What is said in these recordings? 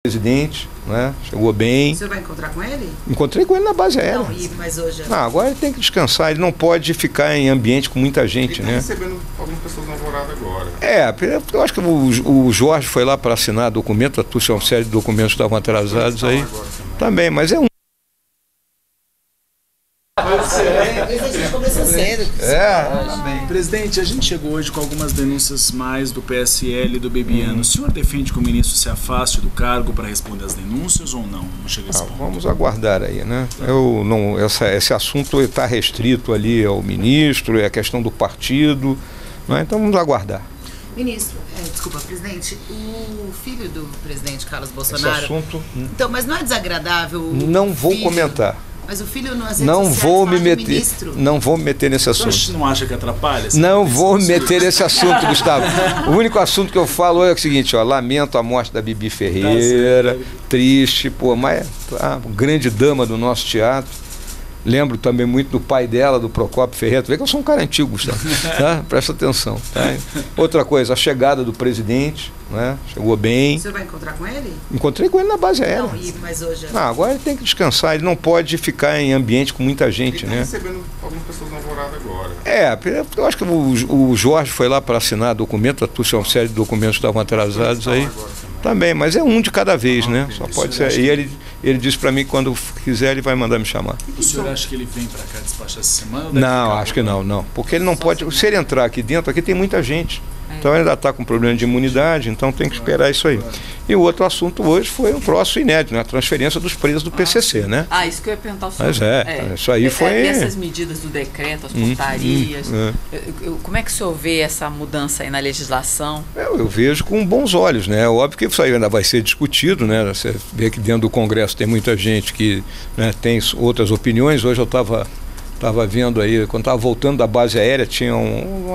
Presidente, né? Chegou bem. O senhor vai encontrar com ele? Encontrei com ele na base aérea. Não, mas hoje... Não, agora ele tem que descansar, ele não pode ficar em ambiente com muita gente, ele né? recebendo algumas pessoas na alvorada agora. Eu acho que o Jorge foi lá para assinar documento, a uma série de documentos estavam atrasados aí. Também, mas é um... Presidente, a gente chegou hoje com algumas denúncias mais do PSL e do Bebiano. O senhor defende que o ministro se afaste do cargo para responder às denúncias ou não? Não chega a esse ponto. Vamos aguardar aí, né? Esse assunto está restrito ali ao ministro, é a questão do partido, né? Então vamos aguardar. Ministro, desculpa, presidente, o filho do presidente Carlos Bolsonaro... Esse assunto... Então, mas não é desagradável... Não vou comentar. Mas o filho nas redes não sociais vou me fala meter, ministro. não vou me meter nesse assunto. Você não acha que atrapalha? Não vou me meter nesse assunto, Gustavo. O único assunto que eu falo é o seguinte, ó, lamento a morte da Bibi Ferreira, triste, pô, mas grande dama do nosso teatro. Lembro também muito do pai dela, do Procópio Ferreira. Tu vê que eu sou um cara antigo, Gustavo, tá? Presta atenção. Tá? Outra coisa, a chegada do presidente, né? Chegou bem. O senhor vai encontrar com ele? Encontrei com ele na base aérea. Não, mas hoje... Não, agora ele tem que descansar, ele não pode ficar em ambiente com muita gente, ele né? recebendo algumas pessoas na alvorada agora. Eu acho que o Jorge foi lá para assinar documento, uma série de documentos estavam atrasados aí. Também, mas é um de cada vez, né? Só pode ser. E ele disse para mim que quando quiser ele vai mandar me chamar. O senhor acha que ele vem para cá despachar essa semana? Não, acho que não. Porque ele não pode. Se ele entrar aqui dentro, aqui tem muita gente. Então ele ainda está com problema de imunidade, então tem que esperar isso aí. E o outro assunto hoje foi um troço inédito, né? A transferência dos presos do PCC, né? Isso que eu ia perguntar ao senhor. Mas isso aí foi... Essas medidas do decreto, as portarias, como é que o senhor vê essa mudança aí na legislação? Eu vejo com bons olhos, né? Óbvio que isso aí ainda vai ser discutido, né? Você vê que dentro do Congresso tem muita gente que, né, tem outras opiniões. Hoje eu estava vendo aí, quando estava voltando da base aérea, tinha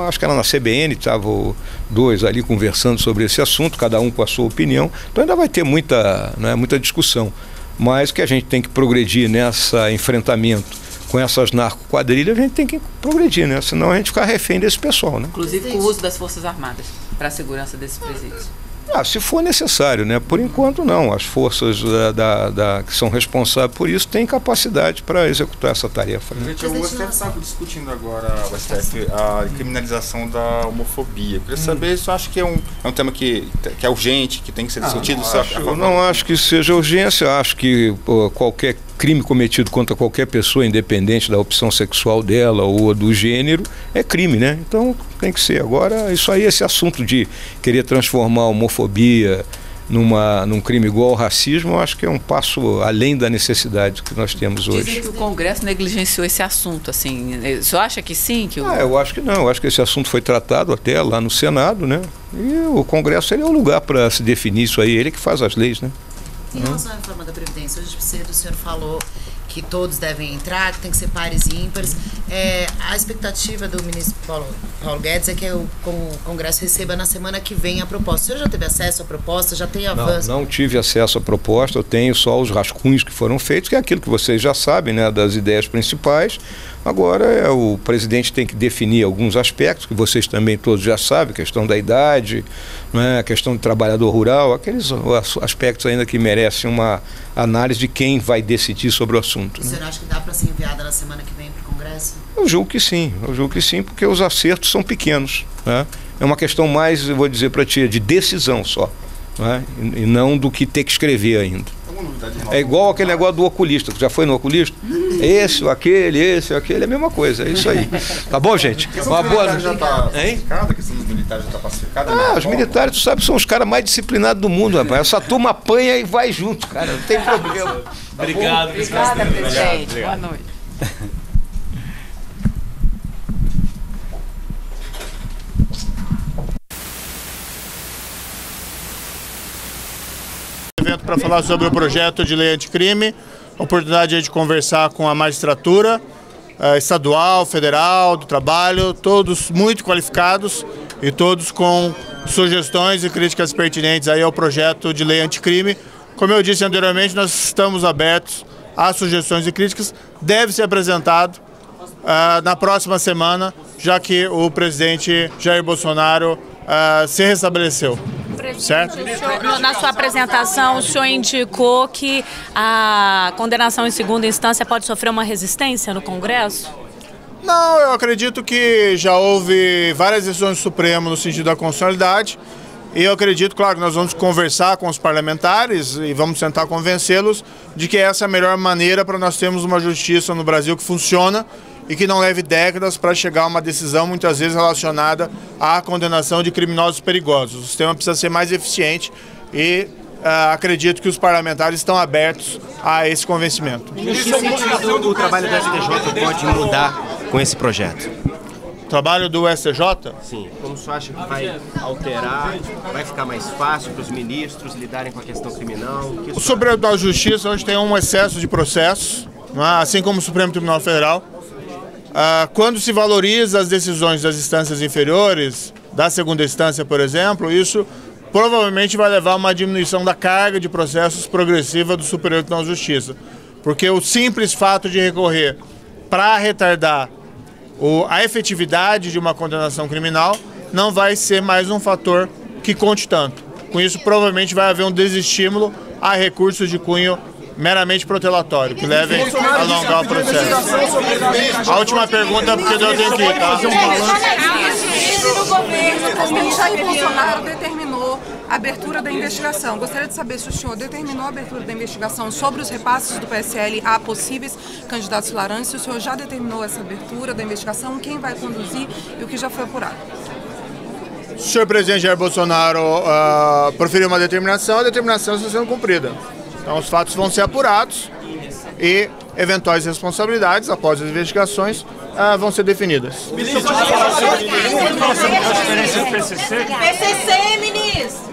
acho que era na CBN, estavam dois ali conversando sobre esse assunto, cada um com a sua opinião. Então ainda vai ter muita discussão. Mas que a gente tem que progredir nesse enfrentamento com essas narco-quadrilhas, a gente tem que progredir, né? Senão a gente fica refém desse pessoal, né? Inclusive com o uso das Forças Armadas para a segurança desses presídios. Se for necessário, né? Por enquanto não. As forças que são responsáveis por isso têm capacidade para executar essa tarefa. Né? O STF está discutindo agora, a criminalização da homofobia. Eu queria saber se eu acho que é um tema que é urgente, que tem que ser discutido. Eu não acho que seja urgência. Eu acho que qualquer crime cometido contra qualquer pessoa, independente da opção sexual dela ou do gênero, é crime, né? Então tem que ser. Agora, isso aí, esse assunto de querer transformar a homofobia num crime igual ao racismo, eu acho que é um passo além da necessidade que nós temos hoje. Dizem que o Congresso negligenciou esse assunto, assim. O senhor acha que sim? Eu acho que não. Eu acho que esse assunto foi tratado até lá no Senado, né? E o Congresso, ele é o lugar para se definir isso aí, ele que faz as leis, né? Em relação à reforma da Previdência, hoje cedo o senhor falou que todos devem entrar, que tem que ser pares e ímpares. A expectativa do ministro Paulo Guedes é que o Congresso receba na semana que vem a proposta. O senhor já teve acesso à proposta? Já tem avanço? Não tive acesso à proposta, eu tenho só os rascunhos que foram feitos, que é aquilo que vocês já sabem, né, das ideias principais. Agora o presidente tem que definir alguns aspectos, que vocês também todos já sabem, a questão da idade, né, a questão do trabalhador rural, aqueles aspectos ainda que merecem uma análise de quem vai decidir sobre o assunto. O senhor acha que dá para ser enviada na semana que vem para o Congresso? Eu julgo que sim, porque os acertos são pequenos, né? É uma questão mais, eu vou dizer para ti, de decisão só, né? E não do que ter que escrever ainda. É igual aquele negócio do oculista. Tu já foi no oculista? Esse ou aquele, é a mesma coisa, é isso aí. Tá bom, gente? Uma boa noite. A questão dos militares já está pacificada? Os militares, tu sabe, são os caras mais disciplinados do mundo, rapaz. Essa turma apanha e vai junto, cara. Não tem problema. Obrigado, obrigada, presidente. Boa noite. Evento para falar sobre o projeto de lei anticrime, oportunidade de conversar com a magistratura estadual, federal, do trabalho, todos muito qualificados e todos com sugestões e críticas pertinentes aí ao projeto de lei anticrime. Como eu disse anteriormente, nós estamos abertos a sugestões e críticas, deve ser apresentado na próxima semana, já que o presidente Jair Bolsonaro se restabeleceu. Certo? Na sua apresentação, o senhor indicou que a condenação em segunda instância pode sofrer uma resistência no Congresso? Não, eu acredito que já houve várias decisões do Supremo no sentido da constitucionalidade. E eu acredito, claro, que nós vamos conversar com os parlamentares e vamos tentar convencê-los de que essa é a melhor maneira para nós termos uma justiça no Brasil que funciona e que não leve décadas para chegar a uma decisão muitas vezes relacionada à condenação de criminosos perigosos. O sistema precisa ser mais eficiente e acredito que os parlamentares estão abertos a esse convencimento. Em que sentido o trabalho do STJ pode mudar com esse projeto? O trabalho do STJ? Sim, como você acha que vai alterar, vai ficar mais fácil para os ministros lidarem com a questão criminal? O Supremo Tribunal de Justiça hoje tem um excesso de processos, assim como o Supremo Tribunal Federal. Quando se valoriza as decisões das instâncias inferiores, da segunda instância, por exemplo, isso provavelmente vai levar a uma diminuição da carga de processos progressiva do Superior Tribunal de Justiça. Porque o simples fato de recorrer para retardar a efetividade de uma condenação criminal não vai ser mais um fator que conte tanto. Com isso, provavelmente vai haver um desestímulo a recursos de cunho meramente protelatório, que levem a alongar o processo. A última pergunta, porque eu tenho que ir, tá? O governo, Jair Bolsonaro determinou a abertura da investigação. Gostaria de saber se o senhor determinou a abertura da investigação sobre os repasses do PSL a possíveis candidatos laranjas, se o senhor já determinou essa abertura da investigação, quem vai conduzir e o que já foi apurado. O senhor presidente Jair Bolsonaro proferiu uma determinação, a determinação está sendo cumprida. Então os fatos vão ser apurados e eventuais responsabilidades após as investigações vão ser definidas. PCC, ministro!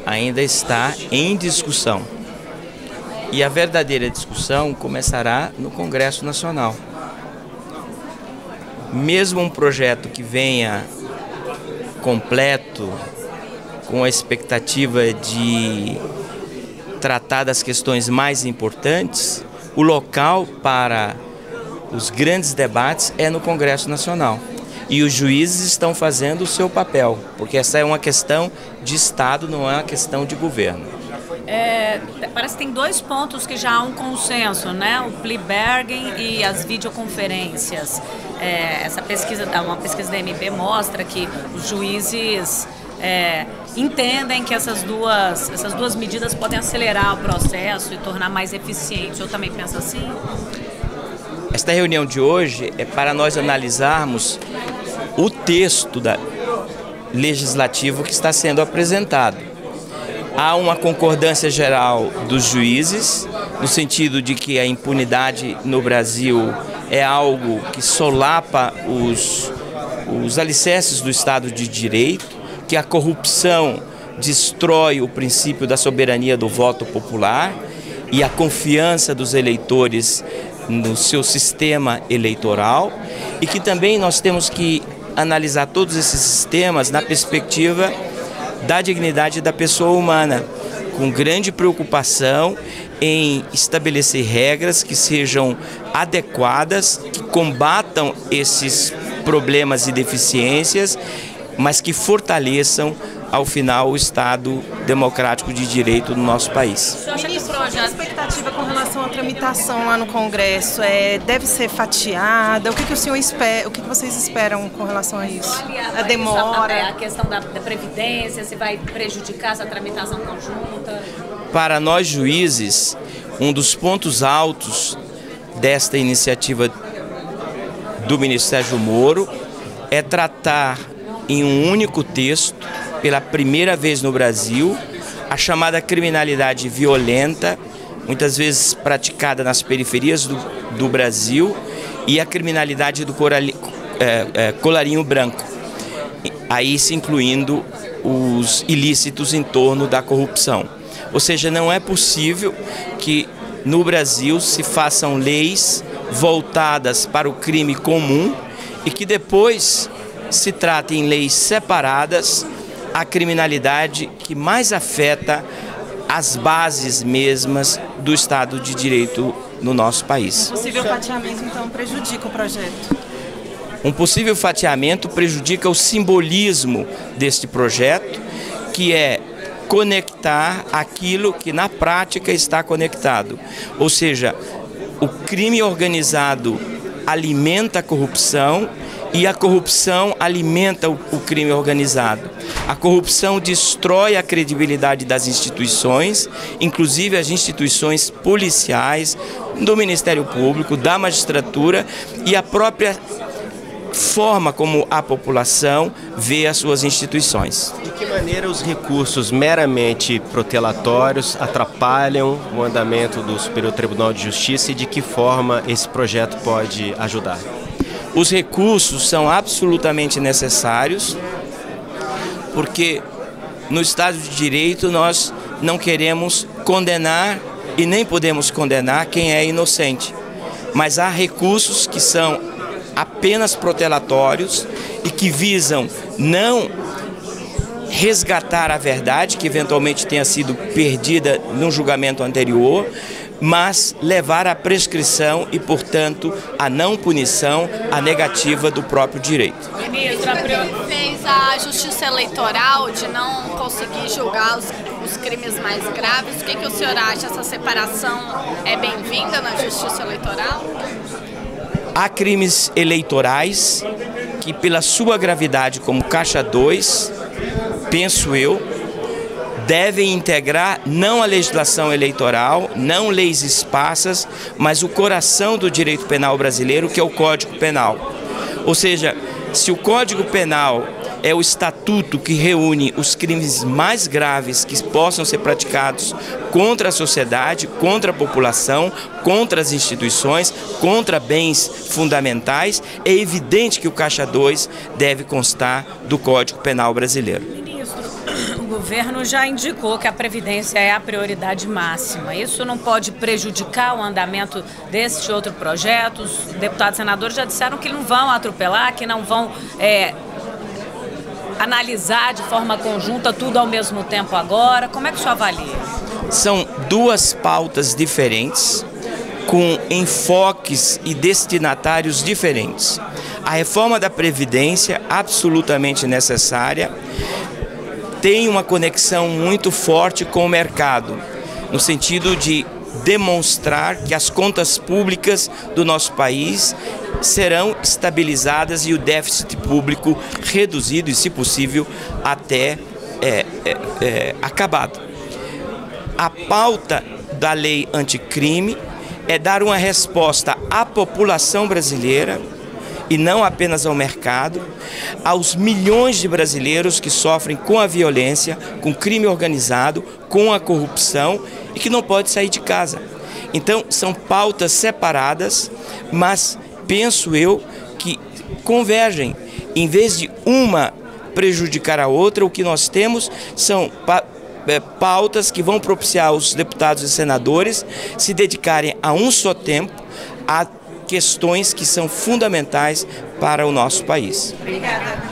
Ainda está em discussão. E a verdadeira discussão começará no Congresso Nacional. Mesmo um projeto que venha completo, com a expectativa de tratar das questões mais importantes, o local para os grandes debates é no Congresso Nacional. E os juízes estão fazendo o seu papel, porque essa é uma questão de Estado, não é uma questão de governo. Parece que tem dois pontos que já há um consenso, né? O plea bargain e as videoconferências. Essa pesquisa, uma pesquisa da MP mostra que os juízes entendem que essas duas medidas podem acelerar o processo e tornar mais eficiente. Eu também penso assim? Esta reunião de hoje é para nós analisarmos o texto legislativo que está sendo apresentado. Há uma concordância geral dos juízes, no sentido de que a impunidade no Brasil é algo que solapa os alicerces do Estado de Direito, que a corrupção destrói o princípio da soberania do voto popular e a confiança dos eleitores no seu sistema eleitoral, e que também nós temos que analisar todos esses sistemas na perspectiva da dignidade da pessoa humana, com grande preocupação em estabelecer regras que sejam adequadas, que combatam esses problemas e deficiências, mas que fortaleçam, ao final, o Estado democrático de direito no nosso país. A expectativa com relação à tramitação lá no Congresso deve ser fatiada? O que o senhor espera? O que vocês esperam com relação a isso? A demora? A questão da Previdência, se vai prejudicar essa tramitação conjunta? Para nós juízes, um dos pontos altos desta iniciativa do ministro Sérgio Moro é tratar em um único texto, pela primeira vez no Brasil, a chamada criminalidade violenta, muitas vezes praticada nas periferias do Brasil, e a criminalidade do colarinho branco, aí se incluindo os ilícitos em torno da corrupção. Ou seja, não é possível que no Brasil se façam leis voltadas para o crime comum e que depois se tratem em leis separadas a criminalidade que mais afeta as bases mesmas do Estado de Direito no nosso país. O possível fatiamento, então, prejudica o projeto? Um possível fatiamento prejudica o simbolismo deste projeto, que é conectar aquilo que na prática está conectado. Ou seja, o crime organizado alimenta a corrupção e a corrupção alimenta o crime organizado. A corrupção destrói a credibilidade das instituições, inclusive as instituições policiais, do Ministério Público, da magistratura e a própria forma como a população vê as suas instituições. De que maneira os recursos meramente protelatórios atrapalham o andamento do Superior Tribunal de Justiça e de que forma esse projeto pode ajudar? Os recursos são absolutamente necessários, porque no Estado de Direito nós não queremos condenar e nem podemos condenar quem é inocente. Mas há recursos que são apenas protelatórios e que visam não resgatar a verdade que eventualmente tenha sido perdida no julgamento anterior, mas levar à prescrição e, portanto, à não punição, à negativa do próprio direito. Ministra, fez a Justiça Eleitoral de não conseguir julgar os crimes mais graves. O que o senhor acha? Essa separação é bem-vinda na Justiça Eleitoral? Há crimes eleitorais que, pela sua gravidade, como Caixa 2, penso eu, devem integrar não a legislação eleitoral, não leis esparsas, mas o coração do direito penal brasileiro, que é o Código Penal. Ou seja, se o Código Penal é o estatuto que reúne os crimes mais graves que possam ser praticados contra a sociedade, contra a população, contra as instituições, contra bens fundamentais, é evidente que o Caixa 2 deve constar do Código Penal brasileiro. O governo já indicou que a Previdência é a prioridade máxima. Isso não pode prejudicar o andamento deste outro projeto? Os deputados e senadores já disseram que não vão atropelar, que não vão analisar de forma conjunta tudo ao mesmo tempo agora. Como é que o senhor avalia? São duas pautas diferentes, com enfoques e destinatários diferentes. A reforma da Previdência, absolutamente necessária, tem uma conexão muito forte com o mercado, no sentido de demonstrar que as contas públicas do nosso país serão estabilizadas e o déficit público reduzido e, se possível, até acabado. A pauta da lei anticrime é dar uma resposta à população brasileira e não apenas ao mercado, aos milhões de brasileiros que sofrem com a violência, com o crime organizado, com a corrupção e que não pode sair de casa. Então, são pautas separadas, mas penso eu que convergem. Em vez de uma prejudicar a outra, o que nós temos são pautas que vão propiciar os deputados e senadores se dedicarem a um só tempo a questões que são fundamentais para o nosso país. Obrigada.